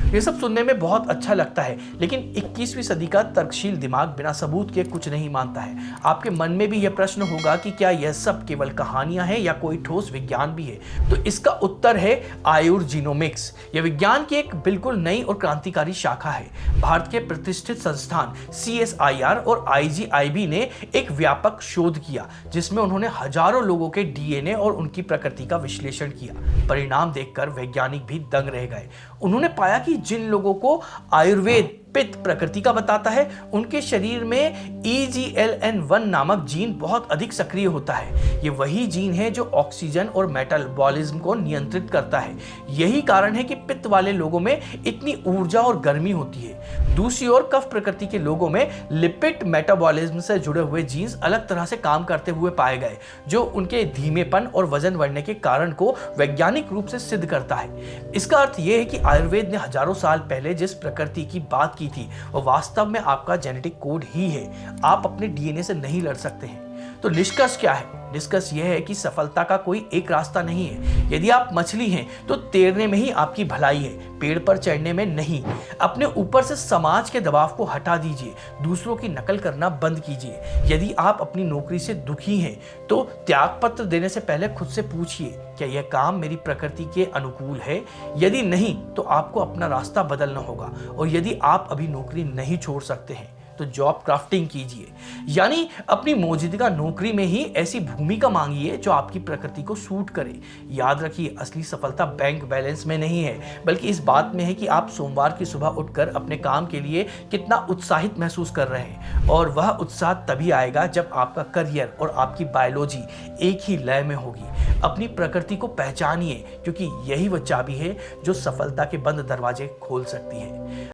ये सब सुनने में बहुत अच्छा लगता है, लेकिन 21वीं सदी का तर्कशील दिमाग बिना सबूत के कुछ नहीं मानता है। आपके मन में भी यह प्रश्न होगा कि क्या यह सब केवल कहानियां हैं या कोई ठोस विज्ञान भी है? तो इसका उत्तर है आयुर्जीनोमिक्स। यह विज्ञान की एक बिल्कुल नई और क्रांतिकारी शाखा है। भारत के प्रतिष्ठित संस्थान CSIR और IGIB ने एक व्यापक शोध किया, जिसमें उन्होंने हजारों लोगों के DNA और उनकी प्रकृति का विश्लेषण किया। परिणाम देखकर वैज्ञानिक भी दंग रह गए। उन्होंने पाया कि जिन लोगों को आयुर्वेद पित्त प्रकृति का बताता है, उनके शरीर में EGLN1 नामक जीन बहुत अधिक सक्रिय होता है। ये वही जीन है जो ऑक्सीजन और मेटाबॉलिज्म को नियंत्रित करता है। यही कारण है कि पित्त वाले लोगों में इतनी ऊर्जा और गर्मी होती है। दूसरी ओर कफ प्रकृति के लोगों में लिपिड मेटाबॉलिज्म से जुड़े हुए जीन्स अलग तरह से काम करते हुए पाए गए, जो उनके धीमेपन और वजन बढ़ने के कारण को वैज्ञानिक रूप से सिद्ध करता है। इसका अर्थ यह है कि आयुर्वेद ने हजारों साल पहले जिस प्रकृति की बात की थी, वो वास्तव में आपका जेनेटिक कोड ही है। आप अपने DNA से नहीं लड़ सकते हैं। तो निष्कर्ष क्या है? निष्कर्ष यह है कि सफलता का कोई एक रास्ता नहीं है। यदि आप मछली हैं तो तैरने में ही आपकी भलाई है, पेड़ पर चढ़ने में नहीं। अपने ऊपर से समाज के दबाव को हटा दीजिए, दूसरों की नकल करना बंद कीजिए। यदि आप अपनी नौकरी से दुखी हैं तो त्यागपत्र देने से पहले खुद से पूछिए, क्या यह काम मेरी प्रकृति के अनुकूल है? यदि नहीं तो आपको अपना रास्ता बदलना होगा। और यदि आप अभी नौकरी नहीं छोड़ सकते हैं तो जॉब क्राफ्टिंग कीजिए, यानी अपनी मौजूदा नौकरी में ही ऐसी भूमिका मांगिए जो आपकी प्रकृति को सूट करे। याद रखिए, असली सफलता बैंक बैलेंस में नहीं है, बल्कि इस बात में है कि आप सोमवार की सुबह उठकर अपने काम के लिए कितना उत्साहित महसूस कर रहे हैं। और वह उत्साह तभी आएगा जब आपका करियर और आपकी बायोलॉजी एक ही लय में होगी। अपनी प्रकृति को पहचानिए, क्योंकि यही वह चाबी है जो सफलता के बंद दरवाजे खोल सकती है।